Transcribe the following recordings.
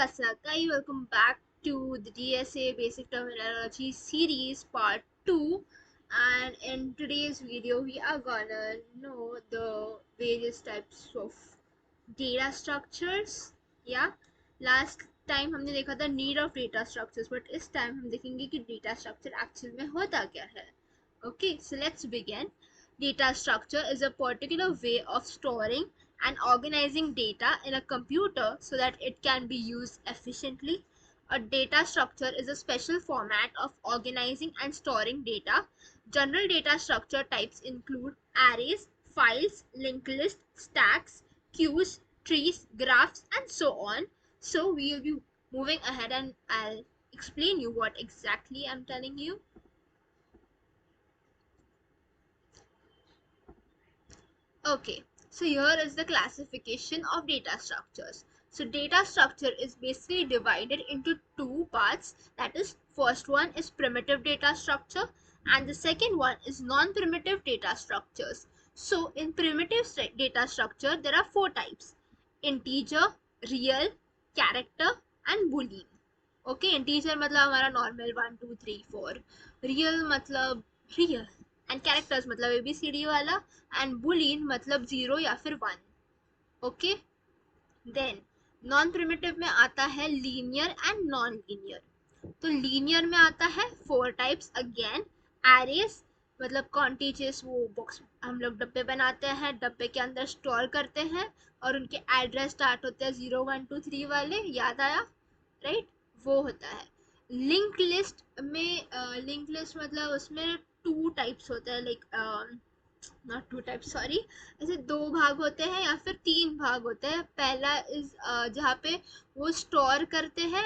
Sakai. Welcome back to the DSA Basic Terminology Series Part 2. And in today's video, we are gonna know the various types of data structures. Yeah, last time हमने देखा था need of data structures, but इस time हम देखेंगे कि data structure actual में होता क्या है. Okay, so let's begin. Data structure is a particular way of storing and organizing data in a computer so that it can be used efficiently. A data structure is a special format of organizing and storing data. General data structure types include arrays, files, linked lists, stacks, queues, trees, graphs, and so on. So we will be moving ahead and I'll explain you what exactly I'm telling you. Okay, so here is the classification of data structures. So data structure is basically divided into two parts. That is, first one is primitive data structure and the second one is non-primitive data structures. So in primitive data structure, there are four types: integer, real, character and boolean. Okay, integer मतलब हमारा normal 1 2 3 4, real मतलब real and characters मतलब ABCD वाला and boolean मतलब 0 या फिर 1. Okay, then non primitive में आता है लीनियर एंड नॉन लीनियर. तो लीनियर में आता है फोर टाइप्स अगेन. एरेज मतलब कॉन्टिजेस, वो बॉक्स हम लोग डब्बे बनाते हैं, डब्बे के अंदर स्टोर करते हैं और उनके एड्रेस स्टार्ट होते हैं 0 1 2 3 वाले. याद आया, राइट? वो होता है. लिंक लिस्ट में लिंक लिस्ट मतलब उसमें टू टाइप्स होते हैं, like not two type sorry, ऐसे दो भाग होते हैं या फिर तीन भाग होते हैं. पहला इज जहाँ पे वो स्टोर करते हैं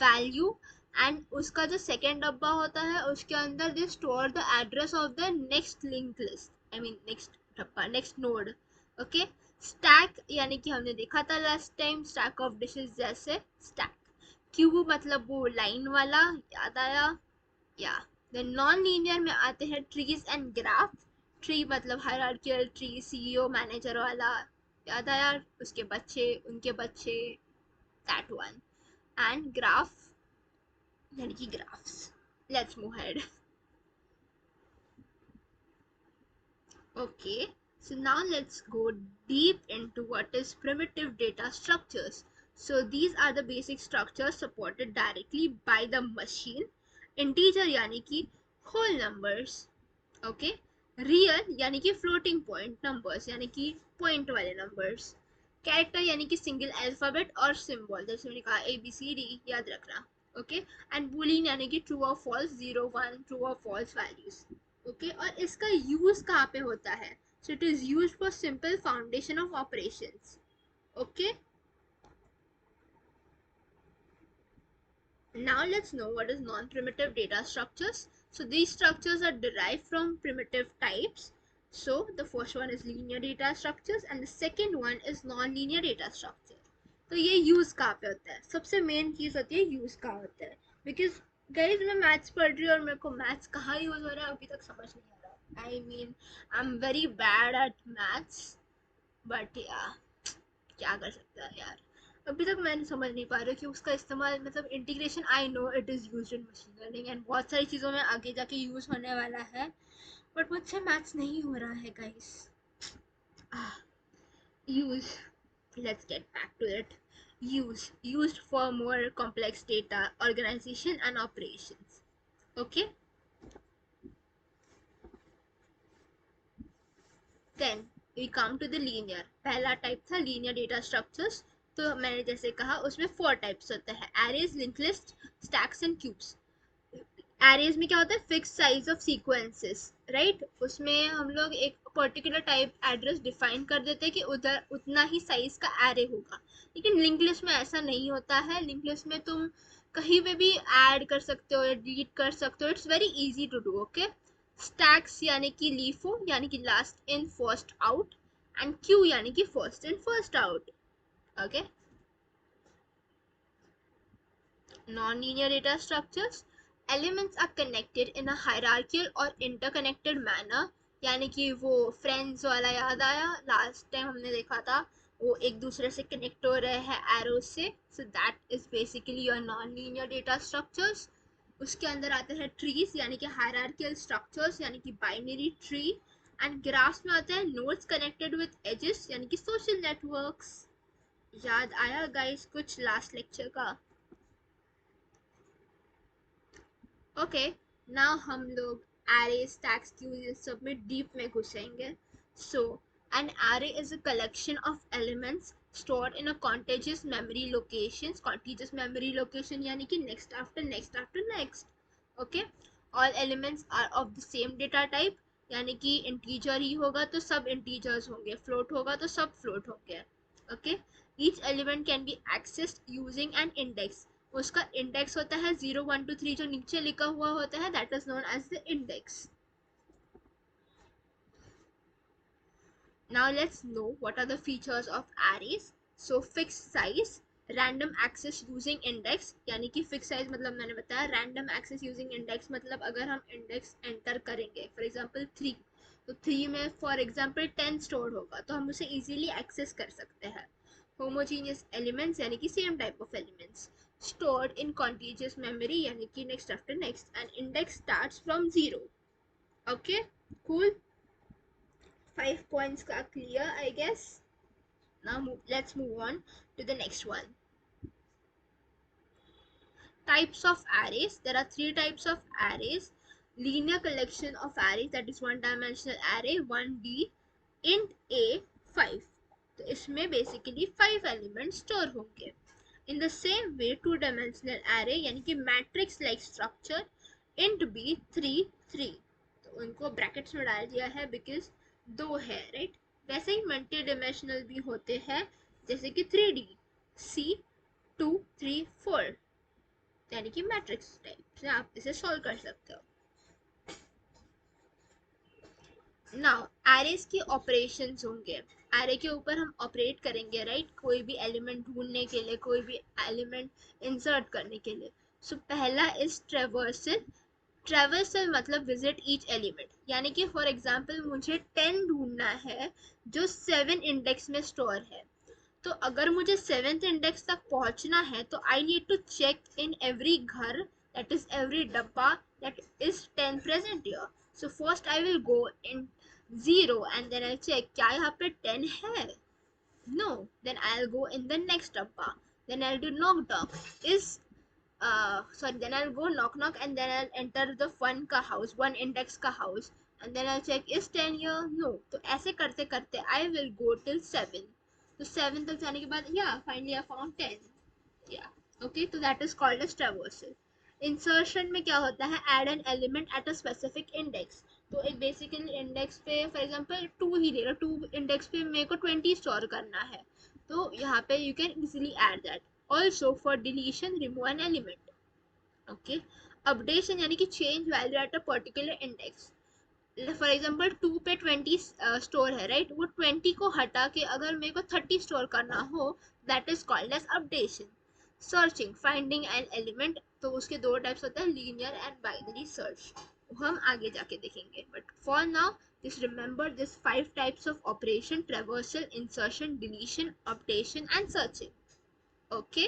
वैल्यू एंड उसका जो सेकेंड डब्बा होता है उसके अंदर they store the address of the next link list, I mean next डब्बा, नेक्स्ट नोड. ओके, स्टैक यानी कि हमने देखा था last time stack of dishes जैसे स्टैक. क्यूब मतलब वो लाइन वाला, याद आया? या देन नॉन लीनियर में आते हैं ट्रीज एंड ग्राफ. ट्री मतलब हायरार्कियल ट्री, सीईओ मैनेजर वाला, याद आया? उसके बच्चे, उनके बच्चे, दैट वन. एंड ग्राफ यानी कि graphs. Let's move ahead. Okay, so now let's go deep into what is primitive data structures. So these are the basic structures supported directly by the machine. Integer यानी कि whole numbers. Okay, real यानी कि floating point numbers यानी कि point वाले numbers. Character यानी कि single alphabet और symbol, जैसे मैंने कहा ABCD, याद रखना. Okay, and boolean यानी कि true or false, 0 1, true or false values. Okay, और इसका यूज कहाँ पे होता है? So it is used for simple foundation of operations. Okay, now let's know what is non-primitive data structures. So these structures are derived from primitive types. So the first one is linear data structures and the second one is non-linear data structure. तो ये use कहाँ पे होता है? सबसे main चीज होती है यूज कहाँ होता है. बिकॉज गाइज मैं मैथ्स पढ़ रही हूँ और मेरे को मैथ्स कहाँ यूज हो रहा है अभी तक समझ नहीं आ रहा. I mean I am very bad at maths, but या क्या कर सकता है यार, अभी तक मैंने समझ नहीं पा रही कि उसका इस्तेमाल मतलब integration, I know it is used in machine learning and बहुत सारी चीज़ों में आगे जाके यूज़ होने वाला है, बट मुझसे मैथ्स नहीं हो रहा है guys. Use, let's get back to it. Used for more complex data organization and operations. Okay, then we come to the linear. पहला टाइप था linear data structures. तो मैंने जैसे कहा उसमें फोर टाइप्स होते हैं: arrays, linked list, stacks and cubes. Arrays में क्या होता है? Fix size of sequences, right? उसमें हम लोग एक पर्टिकुलर टाइप एड्रेस डिफाइन कर देते हैं कि उधर उतना ही साइज का एरे होगा. लेकिन लिंक लिस्ट में ऐसा नहीं होता है. लिंक लिस्ट में तुम कहीं पे भी ऐड कर सकते हो या डिलीट कर सकते हो. It's very easy to do. Okay, stacks यानी कि लीफो यानी कि last in first out and queue यानी कि first in first out. Okay, non-linear data structures. Elements are connected in a hierarchical or interconnected manner. यानी कि वो friends वाला, याद आया? लास्ट टाइम हमने देखा था वो एक दूसरे से कनेक्ट हो रहे हैं एरो से, सो that is basically your non linear data structures. उसके अंदर आते हैं ट्रीज यानी कि हायरार्किकल स्ट्रक्चर्स यानी कि बाइनरी ट्री, एंड ग्राफ्स में आते हैं नोड्स कनेक्टेड विद एजेस यानी कि सोशल नेटवर्क्स। याद आया गाइस कुछ लास्ट लेक्चर का? ओके, नाउ हम लोग एरे, स्टैक्स, क्यूज सब में डीप में घुसेंगे। So an array is a collection of elements stored in a contiguous memory locations. Contiguous memory location यानी कि next after next after next. Okay, all elements are of the same data type यानी कि integer ही होगा तो सब integers होंगे, float होगा तो सब float होंगे. Okay, each element can be accessed using an index. उसका इंडेक्स होता है 0 1 2 3 जो नीचे लिखा हुआ होता है, that is known as the index. Now let's know what are the features of arrays. So fixed size, random access using index यानी कि fixed size मतलब मैंने बताया, random access using index मतलब अगर हम index enter करेंगे for example 3, तो 3 में for example 10 stored होगा तो हम उसे easily access कर सकते हैं. Homogeneous elements यानी कि same type of elements stored in contiguous memory यानी कि next after next, and index starts from 0. Okay, cool. 5 points का clear I guess. Now let's move on to the next one. Types of arrays. There are 3 types of arrays. Linear collection of arrays, that is one dimensional array, 1D, int a 5. तो इसमें basically 5 elements store होंगे. In the same way, 2 dimensional array यानी कि matrix like structure, int b 3 3, तो उनको brackets में डाल दिया है because 2 है, right? वैसे ही मल्टी डिमेंशनल भी होते हैं जैसे कि 3D, C 2 3 4 यानी कि मैट्रिक्स टाइप से आप इसे सॉल्व कर सकते हो. नाउ एरेस के ऑपरेशंस होंगे, एरे के ऊपर हम ऑपरेट करेंगे, राइट? कोई भी एलिमेंट ढूंढने के लिए, कोई भी एलिमेंट इंसर्ट करने के लिए. सो पहला इज ट्रेवर्सल. ट्रेवर्सल मतलब विजिट ईच एलिमेंट यानी कि फॉर एग्जांपल मुझे 10 ढूंढना है जो 7 इंडेक्स में स्टोर है. तो अगर मुझे 7th इंडेक्स तक पहुंचना है तो I need to check in every घर, दैट इज एवरी डब्बा, that is 10 present here. So first I will go in 0 and then I check क्या यहाँ पे 10 है. No, then I'll go in the next dabba. Then I'll do knock knock. Then I'll go knock knock and then I'll enter the one का house, one index का house, and then I'll check is 10 here? No. तो ऐसे करते करते I will go till 7. तो 7 तक जाने के बाद yeah, finally I found 10. Yeah. Okay, so that is called as traversal. Insertion में क्या होता है, add an element at a specific index. तो एक बेसिकली इंडेक्स पे फॉर एग्जांपल 2 ही ले लो, 2 इंडेक्स पे मेरे को 20 स्टोर करना है तो यहाँ पे you can easily add that. Also for deletion remove an element. Okay, updation यानी कि change value at a particular index. For example 2 पे 20 स्टोर है, राइट? वो 20 को हटा के अगर मेरे को 30 स्टोर करना हो, that is called as updation. Searching, finding an element, तो उसके 2 टाइप्स होते हैं, लीनियर एंड बाइनरी सर्च. हम आगे जाके देखेंगे, but for now just remember this 5 types of operation: traversal, insertion, deletion, updation and searching. Okay,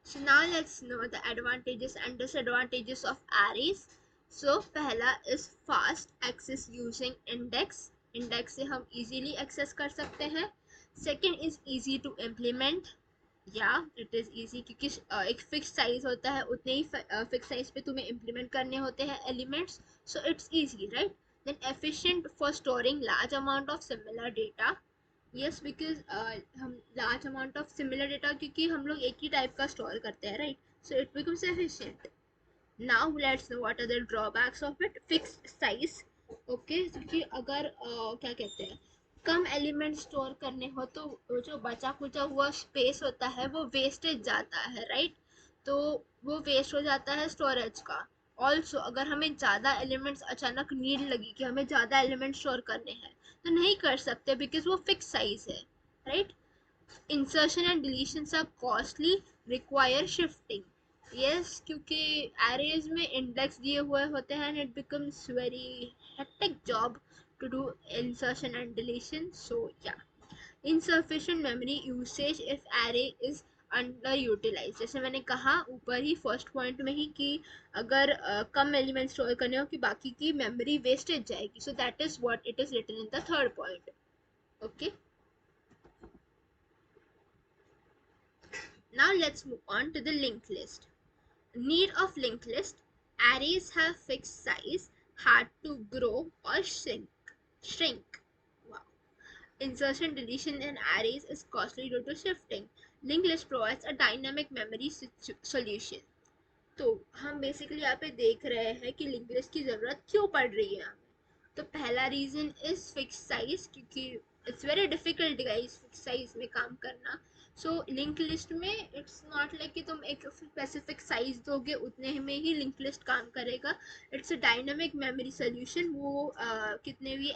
so now let's know the advantages and disadvantages of arrays. So पहला is fast access using index. Index से हम easily access कर सकते हैं. Second is easy to implement. या it is easy क्योंकि एक fix size होता है, उतने ही फिक्स साइज पे तुम्हें इम्प्लीमेंट करने होते हैं elements, so it's easy, right? Then efficient for storing large amount of similar data. Yes, because हम large amount of similar data क्योंकि हम लोग एक ही टाइप का स्टोर करते हैं, right? So it becomes efficient. Now let's know what are the drawbacks of it. Fixed size. Okay, क्योंकि अगर क्या कहते हैं, कम एलिमेंट स्टोर करने हो तो जो बचा खुचा हुआ स्पेस होता है वो वेस्टेज जाता है, राइट? तो वो वेस्ट हो जाता है स्टोरेज का. ऑल्सो अगर हमें ज़्यादा एलिमेंट्स अचानक नीड लगी कि हमें ज़्यादा एलिमेंट स्टोर करने हैं तो नहीं कर सकते बिकॉज वो फिक्स साइज है, right? Insertion and deletion are costly, require shifting. Yes, क्योंकि एरेज में इंडेक्स दिए हुए होते हैं and it becomes very hectic job to do insertion and deletion. So yeah, insufficient memory usage if array is underutilized. जैसे मैंने कहा ऊपर ही फर्स्ट पॉइंट में ही कि अगर कम एलिमेंट स्टोर करने हो कि बाकी की मेमोरी वेस्टेज जाएगी. So that is what it is written in the third point. Okay, now let's move on to the linked list. Need of linked list. Arrays have fixed size, hard to grow or shrink. Wow. Insertion deletion in arrays is costly due to shifting. Linked list provides a dynamic memory solution. तो हम basically यहाँ पे देख रहे हैं कि link list की ज़रूरत क्यों पड़ रही है हमें. तो पहला रीज़न इज़ फिक्स साइज, क्योंकि it's very difficult guys fix size में काम करना. सो लिंक लिस्ट में इट्स नॉट लाइक कि तुम एक स्पेसिफिक साइज दोगे उतने में ही लिंक लिस्ट काम करेगा. It's a dynamic memory solution. वो कितने भी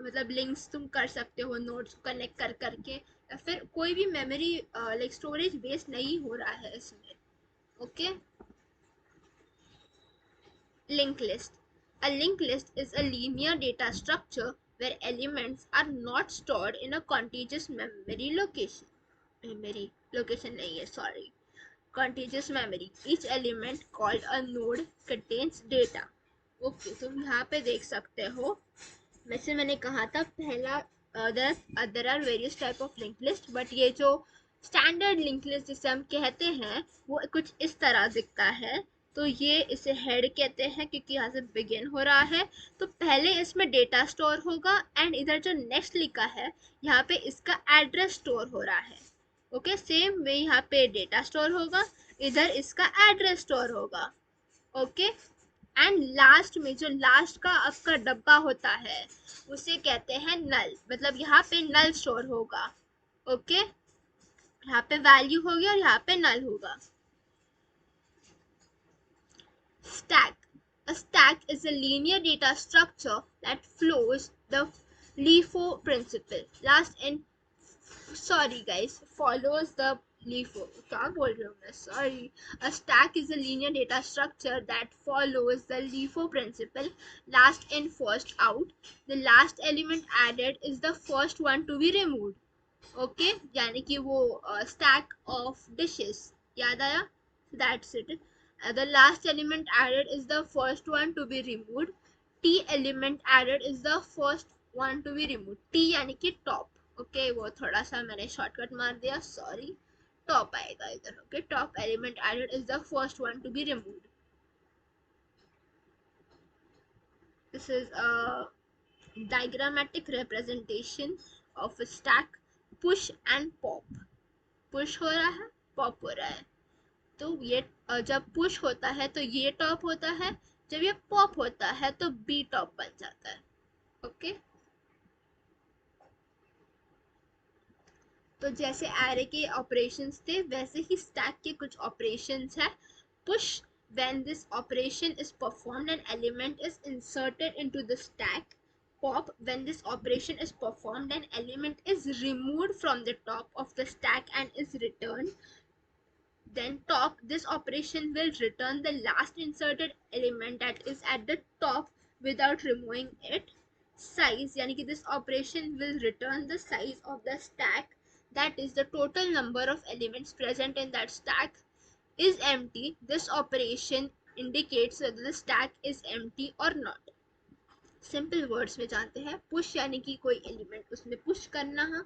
मतलब लिंक्स तुम कर सकते हो नोड्स कनेक्ट कर करके, या फिर कोई भी मेमोरी लाइक स्टोरेज वेस्ट नहीं हो रहा है इसमें. Okay, linked list. A linked list is a linear data structure where elements are not stored in a contiguous memory location. Memory location nahi hai, sorry. Contiguous memory. Each element called a node contains data. Okay, तो यहाँ पे देख सकते हो, वैसे मैंने कहा था पहला there are various type of linked list, but ये जो स्टैंडर्ड लिंक लिस्ट जिसे हम कहते हैं वो कुछ इस तरह दिखता है. तो ये इसे हेड कहते हैं क्योंकि यहाँ से बिगिन हो रहा है. तो पहले इसमें डेटा स्टोर होगा एंड इधर जो नेक्स्ट लिखा है यहाँ पे इसका एड्रेस स्टोर हो रहा है. ओके, सेम वे यहाँ पे डेटा स्टोर होगा, इधर इसका एड्रेस स्टोर होगा. ओके, एंड लास्ट में जो लास्ट का आपका डब्बा होता है उसे कहते हैं नल. मतलब यहाँ पे नल स्टोर होगा. ओके, यहाँ पे वैल्यू होगी और यहाँ पे नल होगा. Stack. A stack is a linear data structure that follows the LIFO principle. Follows the LIFO. क्या बोल रही हूँ मैं? Sorry. A stack is a linear data structure that follows the LIFO principle. Last in, first out. The last element added is the first one to be removed. Okay, यानी कि वो stack of dishes. याद आया? That's it. The last element added is the first one to be removed. T element added is the first one to be removed. T यानी कि top. Okay, वो थोड़ा सा मैंने shortcut मार दिया, sorry. Top आएगा इधर. Okay, top element added is the first one to be removed. This is a diagrammatic representation of a stack. Push and pop. Push हो रहा है, pop हो रहा है. तो ये जब पुश होता है तो ये टॉप होता है, जब ये पॉप होता है तो बी टॉप बन जाता है. ओके, तो जैसे एरे के ऑपरेशंस थे वैसे ही स्टैक के कुछ ऑपरेशंस है. Push, when this operation is performed an element is inserted into the stack. Pop, when this operation is performed an element is removed from the top of the stack and is returned. Then top, this operation will return the last inserted element that is at the top without removing it. Size, यानी कि this operation will return the size of the stack, that is the total number of elements present in that stack is empty. This operation indicates whether the stack is empty or not. Simple words में जानते हैं. Push यानी कि कोई element उसमें push करना है,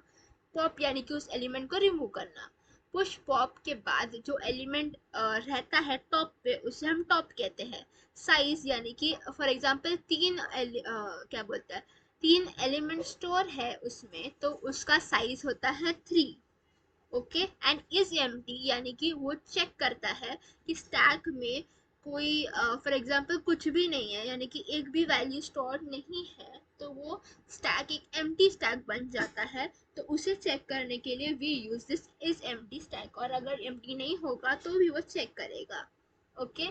pop यानी कि उस एलिमेंट को रिमूव करना. पुश पॉप के बाद जो एलिमेंट रहता है टॉप पे उसे हम टॉप कहते हैं. साइज यानी कि फॉर एग्जांपल क्या बोलते हैं, 3 एलिमेंट स्टोर है उसमें तो उसका साइज होता है 3. ओके, एंड इज एम्प्टी यानी कि वो चेक करता है कि स्टैक में कोई फॉर एग्जांपल कुछ भी नहीं है, यानी कि एक भी वैल्यू स्टोर नहीं है, तो वो स्टैक एक एम्प्टी स्टैक बन जाता है. तो उसे चेक करने के लिए we use this is empty stack, और अगर एम्प्टी नहीं होगा तो भी वो चेक करेगा. Okay,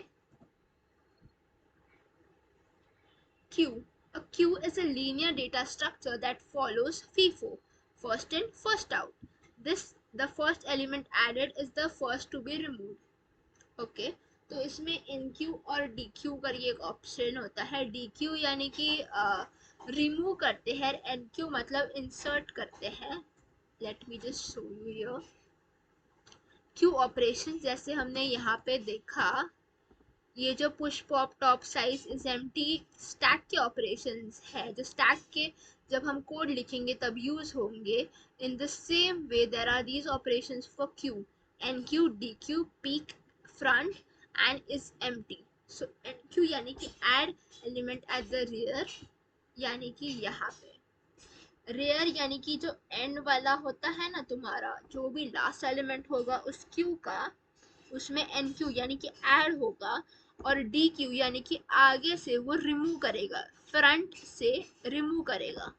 Q. A queue is a linear data structure that follows FIFO, first in, first out. The first element added is the first to be removed. Okay, तो इसमें NQ और DQ करके एक ऑप्शन होता है. DQ यानी कि remove करते हैं, NQ मतलब इंसर्ट करते हैं। Let me just show you here. Q operation जैसे हमने यहाँ पे देखा, ये जो push pop top size is empty stack के ऑपरेशंस है, जो स्टैक के जब हम कोड लिखेंगे तब यूज होंगे। In the same way there are these operations for queue, NQ, DQ, peek, front end is empty. So NQ यानी कि add element at the rear, यानी कि यहाँ पे रेयर यानी कि जो एंड वाला होता है ना तुम्हारा, जो भी लास्ट एलिमेंट होगा उस क्यू का, उसमें NQ यानी कि ऐड होगा, और DQ यानी कि आगे से वो रिमूव करेगा, फ्रंट से रिमूव करेगा।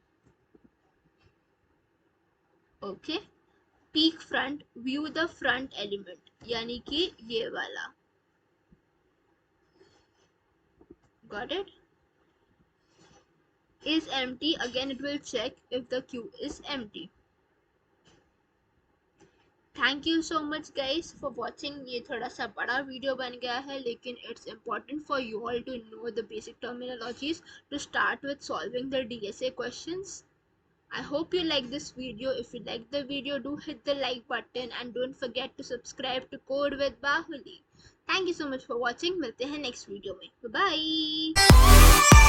Okay, peak front, view the front element, यानी कि ये वाला। Got it? Is empty, again it will check if the queue is empty. Thank you so much guys for watching. ये थोड़ा सा बड़ा वीडियो बन गया है, लेकिन it's important for you all to know the basic terminologies to start with solving the DSA questions. I hope you like this video. If you like the video, do hit the like button and don't forget to subscribe to Code with Bahuli. Thank you so much for watching. मिलते हैं next video में. Bye bye.